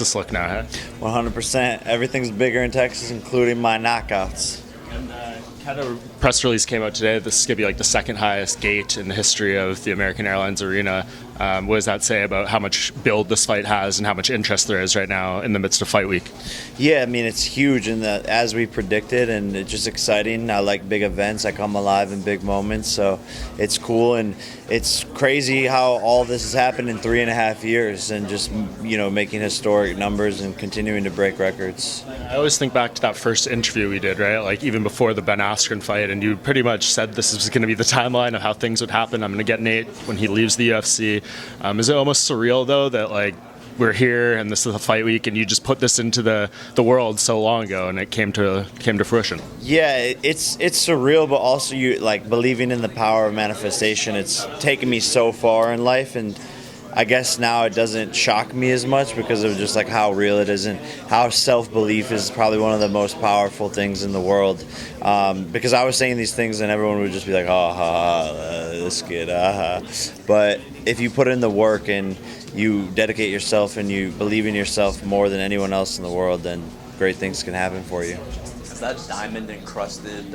Just look now, huh? 100%. Everything's bigger in Texas, including my knockouts. And kind of press release came out today. This is going to be like the second highest gate in the history of the American Airlines Arena. What does that say about how much build this fight has and how much interest there is right now in the midst of fight week? Yeah, I mean, it's huge, and as we predicted, and it's just exciting. I like big events. I come alive in big moments, so it's cool, and it's crazy how all this has happened in 3.5 years, and just making historic numbers and continuing to break records. I always think back to that first interview we did, right? Like even before the Ben Askren fight, and you pretty much said this is going to be the timeline of how things would happen. I'm going to get Nate when he leaves the UFC. Is it almost surreal though that like we're here and this is a fight week and you just put this into the world so long ago and it came to fruition? Yeah, it's surreal, but also you like believing in the power of manifestation. It's taken me so far in life, and I guess now it doesn't shock me as much because of just like how real it is and how self-belief is probably one of the most powerful things in the world. Because I was saying these things and everyone would just be like, oh, this kid, But if you put in the work and you dedicate yourself and you believe in yourself more than anyone else in the world, then great things can happen for you. Is that diamond encrusted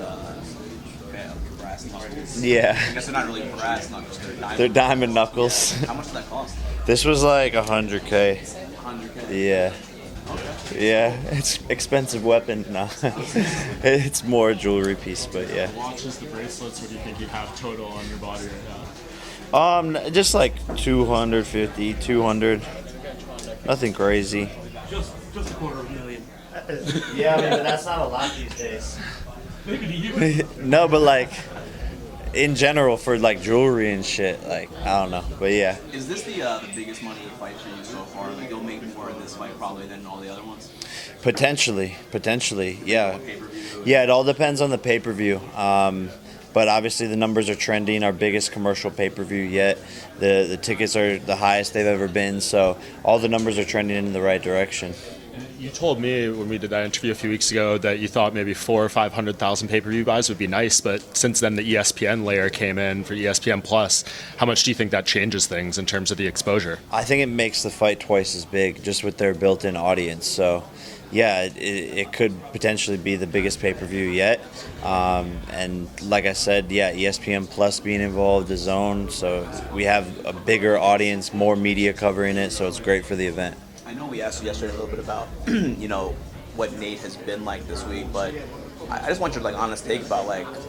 brass knuckles? Yeah. I guess they're not really brass knuckles, They're diamond knuckles. Yeah. How much did that cost? This was like $100K. 100K? Yeah. Okay. Yeah, it's expensive weapon. No, it's more a jewelry piece, but yeah. Watches, the bracelets, what do you think you have total on your body right now? Just like 250, 200. Nothing crazy. Just $250,000. Yeah, I mean, but that's not a lot these days. Maybe to you. No, but like in general for like jewelry and shit, like I don't know, but yeah. Is this the biggest money fight for you so far? Like you'll make more in this fight probably than all the other ones? Potentially, yeah. Yeah, it all depends on the pay-per-view. But obviously the numbers are trending. Our biggest commercial pay-per-view yet. The tickets are the highest they've ever been. So all the numbers are trending in the right direction. You told me when we did that interview a few weeks ago that you thought maybe 400,000 or 500,000 pay-per-view buys would be nice, but since then the ESPN layer came in for ESPN Plus. How much do you think that changes things in terms of the exposure? I think it makes the fight twice as big just with their built-in audience. So yeah, it could potentially be the biggest pay-per-view yet. And like I said, yeah, ESPN Plus being involved, the Zone, so we have a bigger audience, more media covering it, so it's great for the event. I know we asked you yesterday a little bit about, what Nate has been like this week, but I just want your honest take about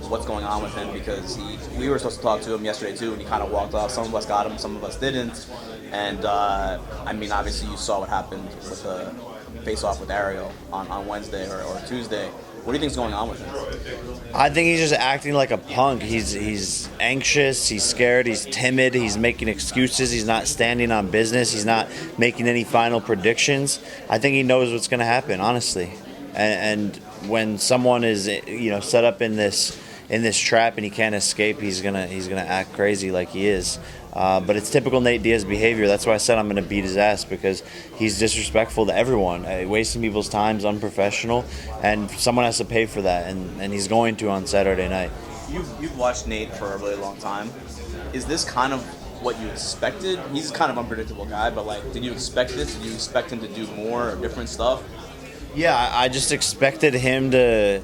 what's going on with him, because we were supposed to talk to him yesterday too, and he kind of walked off. Some of us got him, some of us didn't, and I mean obviously you saw what happened with the face-off with Ariel on Wednesday or Tuesday. What do you think's going on with him? I think he's just acting like a punk. He's anxious, he's scared, he's timid, he's making excuses, he's not standing on business, he's not making any final predictions. I think he knows what's going to happen, honestly. And when someone is set up in this trap and he can't escape, he's gonna act crazy like he is. But it's typical Nate Diaz behavior. That's why I said I'm going to beat his ass, because he's disrespectful to everyone, wasting people's time, is unprofessional, and someone has to pay for that, and he's going to on Saturday night. You've watched Nate for a really long time. Is this kind of what you expected? He's kind of unpredictable guy, but did you expect this? Did you expect him to do more or different stuff? Yeah, I just expected him to,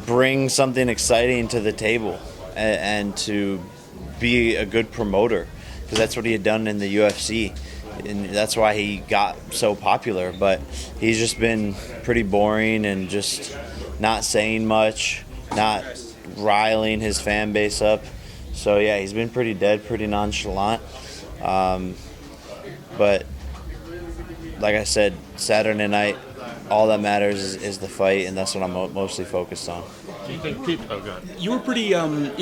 bring something exciting to the table and to be a good promoter, because that's what he had done in the UFC, and that's why he got so popular. But he's just been pretty boring and just not saying much, not riling his fan base up. So yeah, he's been pretty dead, pretty nonchalant. But like I said, Saturday night, all that matters is the fight, and that's what I'm mostly focused on. Do you think people... Oh, God. You were pretty,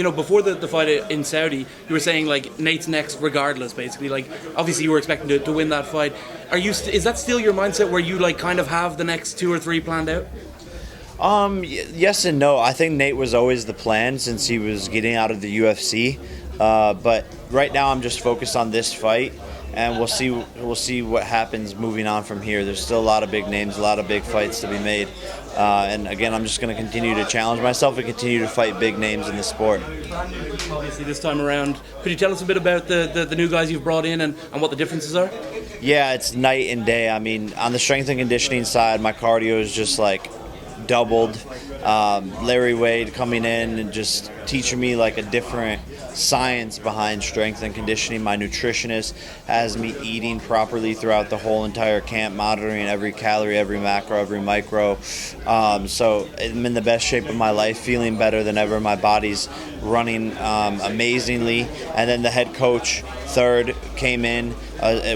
before the fight in Saudi, you were saying Nate's next regardless, basically. Obviously you were expecting to win that fight. Is that still your mindset, where you kind of have the next 2 or 3 planned out? Yes and no. I think Nate was always the plan since he was getting out of the UFC. But right now I'm just focused on this fight, and we'll see what happens moving on from here. There's still a lot of big names, a lot of big fights to be made. And again, I'm just going to continue to challenge myself and continue to fight big names in the sport. Obviously this time around, could you tell us a bit about the new guys you've brought in and what the differences are? Yeah, it's night and day. I mean, on the strength and conditioning side, my cardio is just like doubled. Larry Wade coming in and just teaching me like a different science behind strength and conditioning. My nutritionist has me eating properly throughout the whole entire camp, monitoring every calorie, every macro, every micro. So I'm in the best shape of my life, feeling better than ever. My body's running amazingly. And then the head coach, third, came in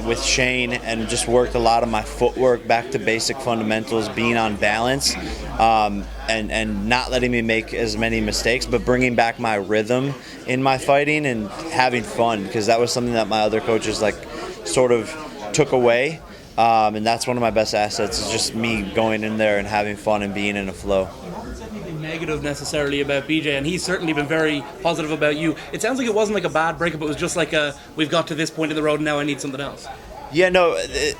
with Shane and just worked a lot of my footwork back to basic fundamentals, being on balance, and not letting me make as many mistakes, but bringing back my rhythm in my fighting and having fun, because that was something that my other coaches like sort of took away. And that's one of my best assets, is just me going in there and having fun and being in a flow. Negative necessarily about BJ, and he's certainly been very positive about you. It sounds like it wasn't like a bad breakup, it was just like we've got to this point in the road and now I need something else. Yeah, no, it's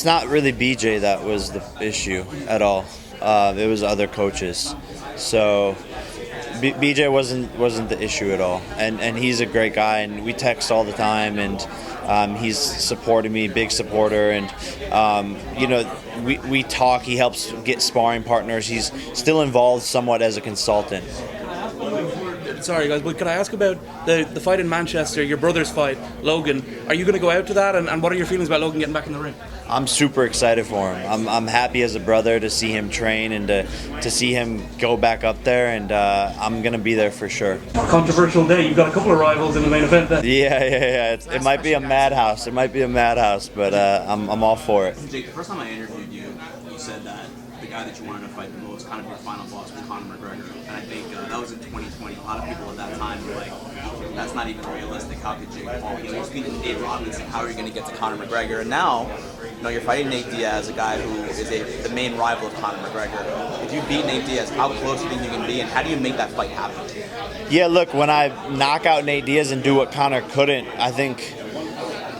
not really BJ that was the issue at all. It was other coaches. So BJ wasn't the issue at all, and he's a great guy, and we text all the time, and he's supported me, big supporter, and we talk. He helps get sparring partners. He's still involved somewhat as a consultant. Sorry guys, but could I ask about the fight in Manchester, your brother's fight, Logan? Are you going to go out to that, and what are your feelings about Logan getting back in the ring? I'm super excited for him. I'm happy as a brother to see him train and to see him go back up there, and I'm going to be there for sure. Controversial day. You've got a couple of rivals in the main event then. Yeah. It might be a madhouse. But I'm all for it. Jake, the first time I interviewed you, you said that the guy that you wanted to fight the most, kind of your final boss, was Conor McGregor. And I think that was in 2020. A lot of people at that time were like, that's not even realistic. How could Jake Paul? You're speaking to Nate Robinson. How are you going to get to Conor McGregor? And now, you're fighting Nate Diaz, a guy who is the main rival of Conor McGregor. If you beat Nate Diaz, how close do you think you can be, and how do you make that fight happen? Yeah, look, when I knock out Nate Diaz and do what Conor couldn't, I think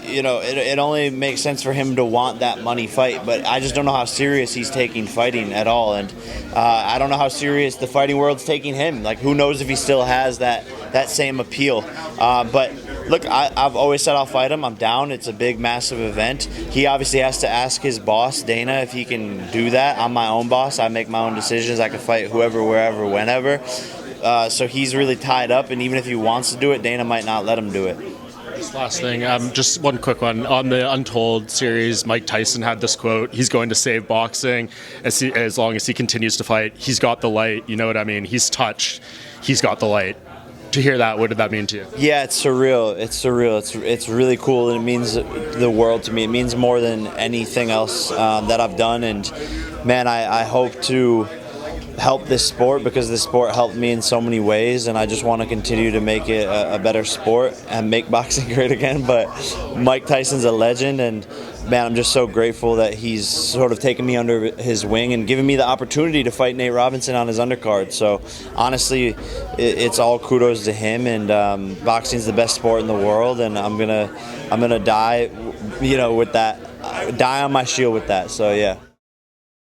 it only makes sense for him to want that money fight, but I just don't know how serious he's taking fighting at all, and I don't know how serious the fighting world's taking him. Like, who knows if he still has that same appeal. But look, I've always said I'll fight him. I'm down. It's a big, massive event. He obviously has to ask his boss, Dana, if he can do that. I'm my own boss. I make my own decisions. I can fight whoever, wherever, whenever. So he's really tied up, and even if he wants to do it, Dana might not let him do it. Just last thing, just one quick one. On the Untold series, Mike Tyson had this quote: he's going to save boxing as long as he continues to fight. He's got the light, you know what I mean? He's touched, he's got the light. To hear that, what did that mean to you? Yeah, it's surreal. It's really cool, and it means the world to me. It means more than anything else that I've done, and man, I hope to help this sport, because this sport helped me in so many ways, and I just want to continue to make it a better sport and make boxing great again. But Mike Tyson's a legend, and man, I'm just so grateful that he's sort of taken me under his wing and given me the opportunity to fight Nate Robinson on his undercard. So honestly, it's all kudos to him, and boxing's the best sport in the world, and I'm gonna die, with that, die on my shield with that. So yeah.